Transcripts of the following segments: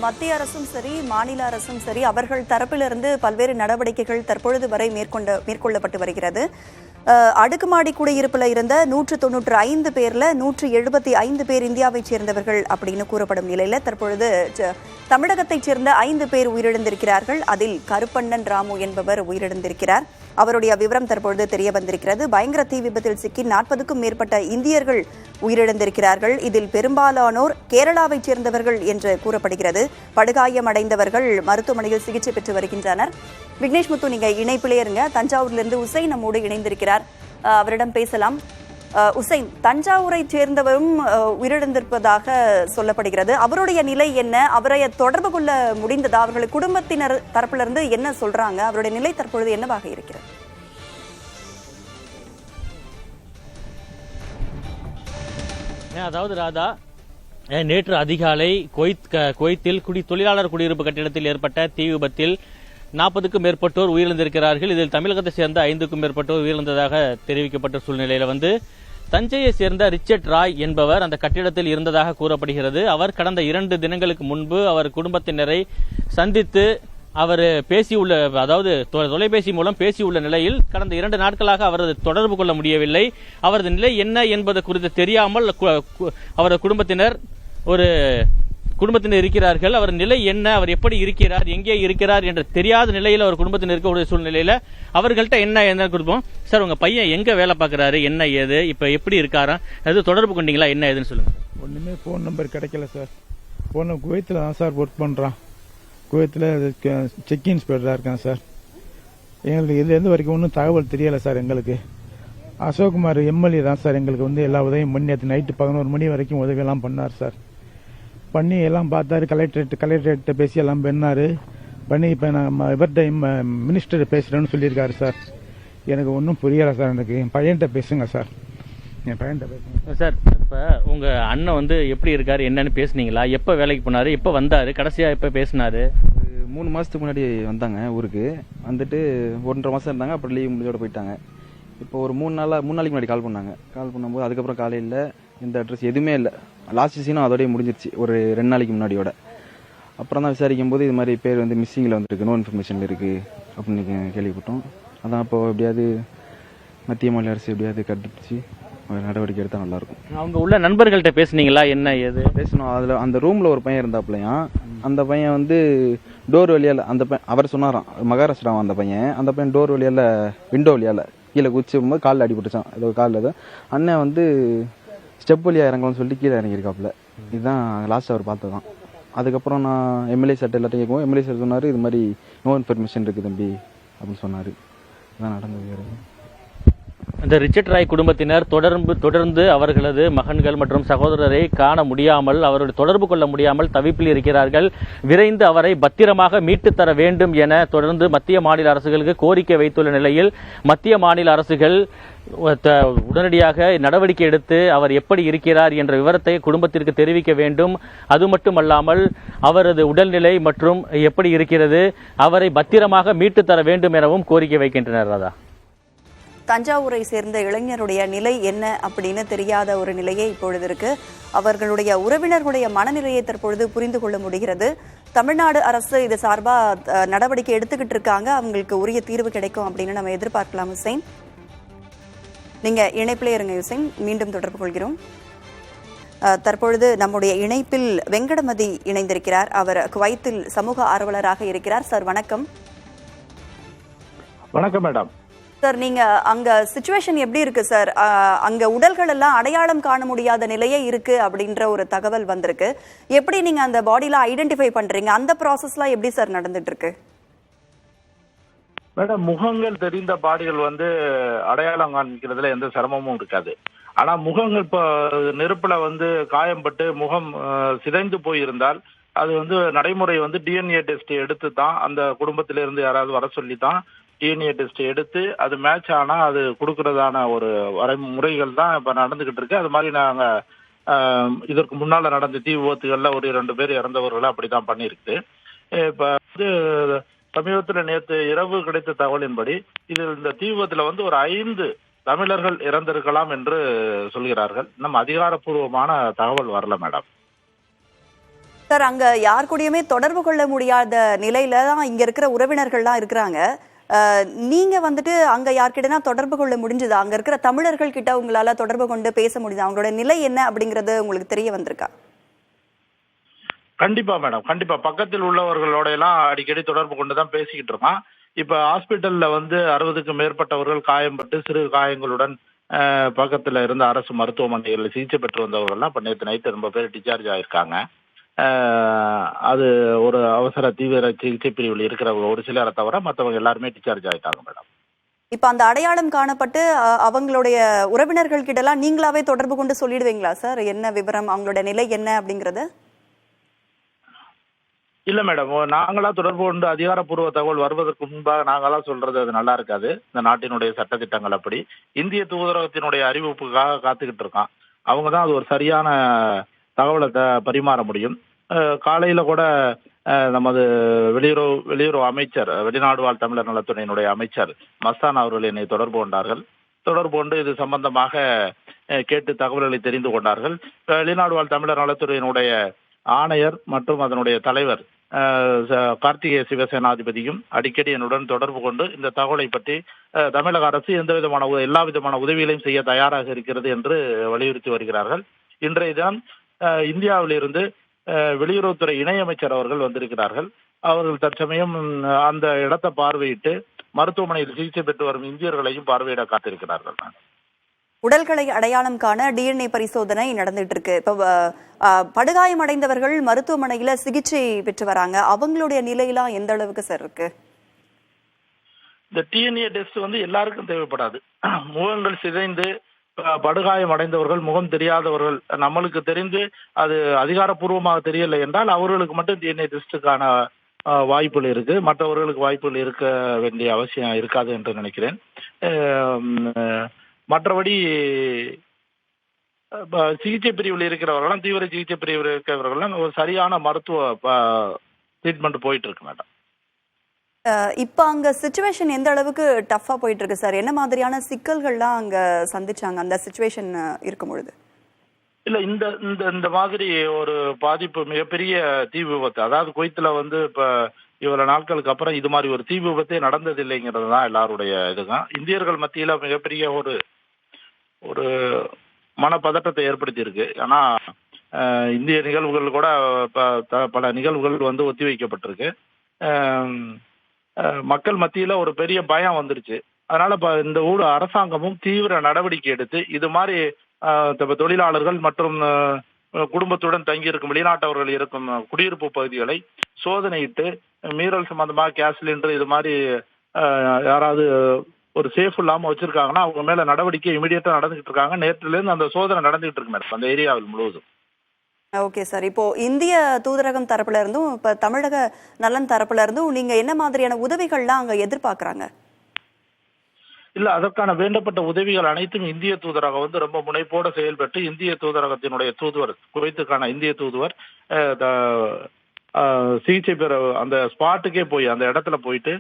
மத்திய அரசும் சரி மாநில அரசும் சரி அவர்கள் தரப்பிலிருந்து பல்வேறு நடவடிக்கைகள் தற்பொழுது வரை மேற்கொள்ளப்பட்டு வருகிறது. அடுக்குமாடி குடியிருப்பில் இருந்த 195 பேர்ல 175 பேர் இந்தியாவைச் சேர்ந்தவர்கள் அப்படின்னு கூறப்படும் நிலையில தற்பொழுது தமிழகத்தைச் சேர்ந்த 5 பேர் உயிரிழந்திருக்கிறார்கள். அதில் கருப்பண்ணன் ராமு என்பவர் உயிரிழந்திருக்கிறார். அவருடைய விவரம் தற்பொழுது தெரிய வந்திருக்கிறது. பயங்கர தீ விபத்தில் சிக்கி 40க்கும் மேற்பட்ட இந்தியர்கள் உயிரிழந்திருக்கிறார்கள். இதில் பெரும்பாலானோர் கேரளாவைச் சேர்ந்தவர்கள் என்று கூறப்படுகிறது. படுகாயமடைந்தவர்கள் மருத்துவமனையில் சிகிச்சை பெற்று வருகின்றனர். விக்னேஷ் முத்து, நீங்க இணைப்பிலே இருங்க. தஞ்சாவூரிலிருந்து உசைன் நம்மோடு இணைந்திருக்கிறார். அவரிடம் பேசலாம். உசைன், தஞ்சாவூரை சேர்ந்தவரும் உயிரிழந்திருப்பதாக சொல்லப்படுகிறது. அவருடைய நிலை என்ன? அவரை தொடர்பு கொள்ள முடிந்ததா? அவர்களுடைய குடும்பத்தினர் தரப்பிலிருந்து என்ன சொல்றாங்க? அவருடைய நிலை தற்பொழுது என்னவாக இருக்கிறது? அதாவது ராதா, நேற்று அதிகாலை குவைத்தில் தொழிலாளர் குடியிருப்பு கட்டிடத்தில் ஏற்பட்ட தீ விபத்தில் 40க்கும் மேற்பட்டோர் உயிரிழந்திருக்கிறார்கள். இதில் தமிழகத்தை சேர்ந்த 5க்கும் மேற்பட்டோர் உயிரிழந்ததாக தெரிவிக்கப்பட்ட சூழ்நிலையில தஞ்சையை சேர்ந்த ரிச்சர்ட் ராய் என்பவர் அந்த கட்டிடத்தில் இருந்ததாக கூறப்படுகிறது. அவர் கடந்த 2 தினங்களுக்கு முன்பு அவர் குடும்பத்தினரை சந்தித்து அவர் பேசியுள்ள, அதாவது தொலைபேசி மூலம் பேசியுள்ள நிலையில் கடந்த 2 நாட்களாக அவரது தொடர்பு கொள்ள முடியவில்லை. அவரது நிலை என்ன என்பது குறித்து தெரியாமல் அவரது குடும்பத்தினர் இருக்கிறார்கள். அவர் நிலை என்ன, அவர் எப்படி இருக்கிறார், எங்கே இருக்கிறார் என்று தெரியாத நிலையில் அவர் குடும்பத்தினர் இருக்கக்கூடிய சூழ்நிலையில அவர்கள்ட்ட என்ன கொடுப்போம். சார், உங்க பையன் எங்க வேலை பார்க்கிறாரு, என்ன ஏது, இப்ப எப்படி இருக்காரா, அது தொடர்பு கொண்டீங்களா, என்ன ஏதுன்னு சொல்லுங்க. ஒண்ணுமே போன் நம்பர் கிடைக்கல சார். போன குவைத்தில் தான் சார் ஒர்க் பண்றான். குவைத்தில் செக் இன்ஸ்பெக்டரா இருக்கான் சார். எங்களுக்கு இதுல இருந்து வரைக்கும் ஒன்றும் தகவல் தெரியல சார். எங்களுக்கு அசோக்குமார் எம்எல்ஏ தான் சார் எங்களுக்கு எல்லா உதவியும் பண்ணி நேற்று நைட்டு 11 மணி வரைக்கும் உதவியெல்லாம் பண்ணார் சார். பண்ணி எல்லாம் பார்த்தாரு. கலெக்டரேட் பேசி எல்லாம் பண்ணி இப்போ நான் இவர்கிட்ட மினிஸ்டர் பேசுகிறேன்னு சொல்லியிருக்காரு சார். எனக்கு ஒன்றும் புரியலை சார். எனக்கு என் பையன்கிட்ட பேசுங்க சார். என் பையன்கிட்ட பேசுங்க சார். இப்போ உங்கள் அண்ணன் எப்படி இருக்காரு, என்னன்னு பேசுனீங்களா? எப்போ வேலைக்கு போனாரு, எப்போ வந்தாரு, கடைசியாக எப்போ பேசினாரு? 3 மாதத்துக்கு முன்னாடி வந்தாங்க ஊருக்கு. வந்துட்டு 1.5 மாதம் இருந்தாங்க. அப்புறம் லீவ் முடிஞ்சோட போயிட்டாங்க. இப்போ ஒரு 3 நாளைக்கு முன்னாடி கால் பண்ணும்போது அதுக்கப்புறம் காலையில் இந்த அட்ரஸ் எதுவுமே இல்லை. லாஸ்ட் சீனும் அதோடய முடிஞ்சிருச்சு ஒரு 2 நாளைக்கு முன்னாடியோட. அப்புறம் தான் விசாரிக்கும் போது இது மாதிரி பேர் மிஸ்ஸிங்கில் வந்துருக்கு, நோ இன்ஃபர்மேஷனில் இருக்குது அப்படின்னு கேள்விப்பட்டோம். அதான் இப்போ எப்படியாவது மத்திய மாநில அரசு எப்படியாவது கண்டுபிடிச்சி நடவடிக்கை எடுத்தால் நல்லாயிருக்கும். அவங்க உள்ள நண்பர்கள்ட்ட பேசுனீங்களா, என்ன ஏது பேசணும்? அதில் அந்த ரூமில் ஒரு பையன் இருந்தாப்லையாம். அந்த பையன் டோர் வழியால் அவர் சொன்னாராம், மகாராஷ்டிராவும் அந்த பையன் டோர் வழியால் விண்டோ வழியால் கீழே குதிச்சு போகும்போது காலில் அடிபட்டுச்சான். ஏதோ காலில் தான் அண்ணன் ஸ்டெப் வழியாக இறங்கலாம்னு சொல்லிட்டு கீழே இறங்கியிருக்காப்புல. இதுதான் லாஸ்ட் அவர் பார்த்ததான். அதுக்கப்புறம் நான் எம்எல்ஏ சார்ட்ட எல்லாத்தையும் கேட்கும். எம்எல்ஏ சார் சொன்னார், இது மாதிரி நோ இன்ஃபர்மேஷன் இருக்குது தம்பி அப்படின்னு சொன்னார். இதுதான் நடந்தது. அந்த ரிச்சர்ட் ராய் குடும்பத்தினர் தொடர்ந்து அவர்களது மகன்கள் மற்றும் சகோதரரை காண முடியாமல், அவருடைய தொடர்பு கொள்ள முடியாமல் தவிப்பில் இருக்கிறார்கள். விரைந்து அவரை பத்திரமாக மீட்டு தர வேண்டும் என தொடர்ந்து மத்திய மாநில அரசுகளுக்கு கோரிக்கை வைத்துள்ள நிலையில் மத்திய மாநில அரசுகள் உடனடியாக நடவடிக்கை எடுத்து அவர் எப்படி இருக்கிறார் என்ற விவரத்தை குடும்பத்திற்கு தெரிவிக்க வேண்டும். அது மட்டுமல்லாமல் அவரது உடல்நிலை மற்றும் எப்படி இருக்கிறது, அவரை பத்திரமாக மீட்டு தர வேண்டும் எனவும் கோரிக்கை வைக்கின்றனர். ராதா, தஞ்சாவூரை சேர்ந்த இளைஞருடைய நிலை என்ன அப்படின்னு தெரியாத ஒரு நிலையே இப்பொழுது இருக்கு. அவர்களுடைய உறவினர்களுடைய மனநிலையை தற்பொழுது புரிந்து கொள்ள முடிகிறது. தமிழ்நாடு அரசு இது சார்பா நடவடிக்கை எடுத்துக்கிட்டு இருக்காங்க. அவங்களுக்கு உரிய தீர்வு கிடைக்கும் அப்படின்னு நம்ம எதிர்பார்க்கலாம். ஹுசைன், நீங்க இணைப்பிலே இருங்க. ஹுசைன், மீண்டும் தொடர்பு கொள்கிறோம். தற்பொழுது நம்முடைய இணைப்பில் வெங்கடமதி இணைந்திருக்கிறார். அவர் குவைத்தில் சமூக ஆர்வலராக இருக்கிறார். சார் வணக்கம். வணக்கம் மேடம். சார், நீங்க அங்க சிச்சுவேஷன் எப்படி இருக்கு சார்? அங்க உடல்கள் எல்லாம் அடையாளம் காண முடியாத நிலையே இருக்கு அப்படின்ற ஒரு தகவல் வந்திருக்கு. எப்படி நீங்க அந்த பாடியில ஐடென்டிஃபை பண்றீங்க? அந்த ப்ராசஸ்லாம் எப்படி சார் நடந்துட்டு இருக்கு? மேடம், முகங்கள் தெரிந்த பாடிகள் அடையாளம் காண்கிறதுல எந்த சிரமமும் இருக்காது. ஆனா முகங்கள் இப்போ நெருப்புல காயம்பட்டு முகம் சிதைந்து போயிருந்தால் அது நடைமுறை டிஎன்ஏ டெஸ்ட் எடுத்து தான் அந்த குடும்பத்திலிருந்து யாராவது வர சொல்லி தான் டிஎன்ஏ டெஸ்ட் எடுத்து அது மேட்ச் ஆனா அது கொடுக்கறதான ஒரு முறைகள் தான் இப்ப நடந்துகிட்டு இருக்கு. அது மாதிரி நாங்க இதற்கு முன்னால நடந்த தீ விபத்துகள்ல ஒரு 2 பேர் இறந்தவர்கள் அப்படிதான் பண்ணிருக்கு. இப்ப சமீபத்தில் நேற்று இரவு கிடைத்த தகவலின்படி இந்த தீ விபத்துல ஒரு 5 தமிழர்கள் இறந்திருக்கலாம் என்று சொல்கிறார்கள். நம்ம அதிகாரப்பூர்வமான தகவல் வரல மேடம். சார், அங்க யார் கூடயுமே தொடர்பு கொள்ள முடியாத நிலையில தான் இங்க இருக்கிற உறவினர்கள்லாம் இருக்கிறாங்க. நீங்க வந்துட்டு அங்க யார்கிட்டனா தொடர்பு கொள்ள முடிஞ்சுதா? அங்க இருக்கிற தமிழர்கள் கிட்ட உங்களால தொடர்பு கொண்டு பேச முடியுதா? அவங்களோட நிலை என்ன அப்படிங்கறது உங்களுக்கு தெரிய வந்திருக்கா? கண்டிப்பா மேடம், கண்டிப்பா பக்கத்தில் உள்ளவர்களோட எல்லாம் அடிக்கடி தொடர்பு கொண்டு தான் பேசிக்கிட்டு இருக்கோம். இப்ப ஹாஸ்பிட்டல்ல வந்து 60க்கும் மேற்பட்டவர்கள் காயம்பட்டு சிறு காயங்களுடன் பக்கத்துல இருந்த அரசு மருத்துவமனைகளில் சிகிச்சை பெற்று வந்தவர்கள்லாம் இப்ப நேற்று நைட்டு ரொம்ப பேர் டிஸ்சார்ஜ் ஆயிருக்காங்க. அது ஒரு அவசர தீவிர சிகிச்சை பிரிவில் இருக்கிறவங்க ஒரு சிலரை தவிர மற்றவங்க எல்லாருமே டிஸ்சார்ஜ் ஆயிட்டாங்க மேடம். இப்ப அந்த அடையாளம் காணப்பட்டு அவங்களுடைய உறவினர்கள் கிட்ட எல்லாம் நீங்களாவே தொடர்பு கொண்டு சொல்லிடுவீங்களா சார்? என்ன விவரம், அவங்களோட நிலை என்ன அப்படிங்கறது? இல்ல மேடம், நாங்களா தொடர்பு கொண்டு அதிகாரப்பூர்வ தகவல் வருவதற்கு முன்பாக நாங்களா சொல்றது அது நல்லா இருக்காது. இந்த நாட்டினுடைய சட்டத்திட்டங்கள் அப்படி. இந்திய தூதரகத்தினுடைய அறிவிப்புக்காக காத்துக்கிட்டு இருக்கான். அவங்க தான் அது ஒரு சரியான தகவலை பரிமாற முடியும். காலையில கூட நமது வெளியுறவு அமைச்சர், வெளிநாடு வாழ் தமிழர் நலத்துறையினுடைய அமைச்சர் மஸ்தான் அவர்கள் என்னை தொடர்பு கொண்டார்கள். தொடர்பு கொண்டு இது சம்பந்தமாக கேட்டு தகவல்களை தெரிந்து கொண்டார்கள். வெளிநாடு வாழ் தமிழர் நலத்துறையினுடைய ஆணையர் மற்றும் அதனுடைய தலைவர் கார்த்திகேய சிவசேனாதிபதியும் அடிக்கடி என்னுடன் தொடர்பு கொண்டு இந்த தகவலை பற்றி தமிழக அரசு எல்லா விதமான உதவிகளையும் செய்ய தயாராக இருக்கிறது என்று வலியுறுத்தி வருகிறார்கள். இன்றைய தினம் இந்தியாவிலிருந்து வெளியுறவுத்துறை இணையமைச்சர் அவர்கள் வந்திருக்கிறார்கள். அவர்கள் தற்சமயம் அந்த இடத்தை பார்வையிட்டு மருத்துவமனையில் சிகிச்சை பெற்று வரும் இந்தியர்களையும் பார்வையிட காத்திருக்கிறார்கள். உடல்களை அடையாளம் காண டிஎன்ஏ பரிசோதனை நடந்துட்டு இருக்கு. இப்ப படுகாயம் அடைந்தவர்கள் மருத்துவமனையில சிகிச்சை பெற்று வராங்க. அவங்களுடைய நிலையெல்லாம் எந்த அளவுக்கு சார் இருக்கு? இந்த டிஎன்ஏ டெஸ்ட் வந்து எல்லாருக்கும் தேவைப்படாது. முகங்கள் சிதைந்து படுகாயம் அடைந்தவர்கள், முகம் தெரியாதவர்கள், நம்மளுக்கு தெரிந்து அது அதிகாரப்பூர்வமாக தெரியலை என்றால் அவர்களுக்கு மட்டும் டிஎன்ஏ டெஸ்டுக்கான வாய்ப்புகள் இருக்கு. மற்றவர்களுக்கு வாய்ப்புகள் இருக்க வேண்டிய அவசியம் இருக்காது என்று நினைக்கிறேன். மற்றபடி சிகிச்சை பிரிவில் இருக்கிறவர்களும் தீவிர சிகிச்சை பிரிவில் இருக்கிறவர்களும் ஒரு சரியான மருத்துவ ட்ரீட்மெண்ட் போயிட்டு இருக்கு மேடம். இப்ப அங்க சிச்சுவேஷன் எந்த அளவுக்கு டஃபா போயிட்டு இருக்கு சார்? என்ன மாதிரியான சிக்கல்கள்லாம் அங்க சந்திச்சாங்க அந்த சிச்சுவேஷன் இருக்கும் பொழுது? இல்ல, இந்த இந்த இந்த மாதிரி ஒரு பாதிப்பு, மிகப்பெரிய தீ விபத்து, அதாவது குவைத்துல வந்து இப்ப இவ்வளவு நாட்களுக்கு அப்புறம் இது மாதிரி ஒரு தீ விபத்தே நடந்தது இல்லைங்கிறது தான் எல்லாருடைய இதுதான். இந்தியர்கள் மத்தியில மிகப்பெரிய ஒரு ஒரு மனப்பதட்டத்தை ஏற்படுத்தி இருக்கு. ஏன்னா இந்திய நிகழ்வுகள் கூட பல நிகழ்வுகள் வந்து ஒத்தி வைக்கப்பட்டிருக்கு. மக்கள் மத்தியில ஒரு பெரிய பயம் வந்துருச்சு. அதனால இந்த அரசாங்கமும் தீவிர நடவடிக்கை எடுத்து இது மாதிரி தொழிலாளர்கள் மற்றும் குடும்பத்துடன் தங்கியிருக்கும் வெளிநாட்டவர்கள் இருக்கும் குடியிருப்பு பகுதிகளை சோதனையிட்டு மீறல் சம்பந்தமாக கேஸ் சிலிண்டர் இது மாதிரி யாராவது ஒரு சேஃப் இல்லாம வச்சிருக்காங்கன்னா அவங்க மேல நடவடிக்கை இமீடியட்டா நடந்துகிட்டு இருக்காங்க. நேற்றுல இருந்து அந்த சோதனை நடந்துகிட்டு இருக்கு மேடம் அந்த ஏரியாவில் முழுவதும். ஓகே சார், இப்போ இந்திய தூதரகம் தரப்புல இருந்தும் இப்ப தமிழக நலன் தரப்புல இருந்தும் நீங்க என்ன மாதிரியான உதவிகள்லாம் அங்க எதிர்பார்க்கறாங்க? இல்ல, அதற்கான வேண்டப்பட்ட உதவிகள் அனைத்தும் இந்திய தூதரகம் வந்து ரொம்ப முனைப்போட செயல்பட்டு இந்திய தூதரகத்தினுடைய தூதுவர், குவைத்துக்கான இந்திய தூதுவர் சிகிச்சை பெற அந்த ஸ்பாட்டுக்கே போய் அந்த இடத்துல போயிட்டு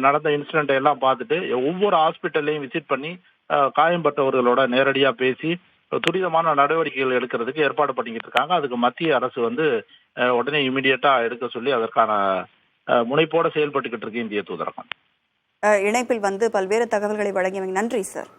நடந்த இன்சிடென்ட் எல்லாம் பார்த்துட்டு ஒவ்வொரு ஹாஸ்பிட்டல்லையும் விசிட் பண்ணி காயம்பட்டவர்களோட நேரடியா பேசி துரிதமான நடவடிக்கைகள் எடுக்கிறதுக்கு ஏற்பாடு பண்ணிக்கிட்டு இருக்காங்க. அதுக்கு மத்திய அரசு வந்து உடனே இமிடியேட்டா எடுக்க சொல்லி அதற்கான முனைப்போட செயல்பட்டுக்கிட்டு இருக்கு இந்திய தூதரகம். இணைப்பில் வந்து பல்வேறு தகவல்களை வழங்கியவங்க நன்றி சார்.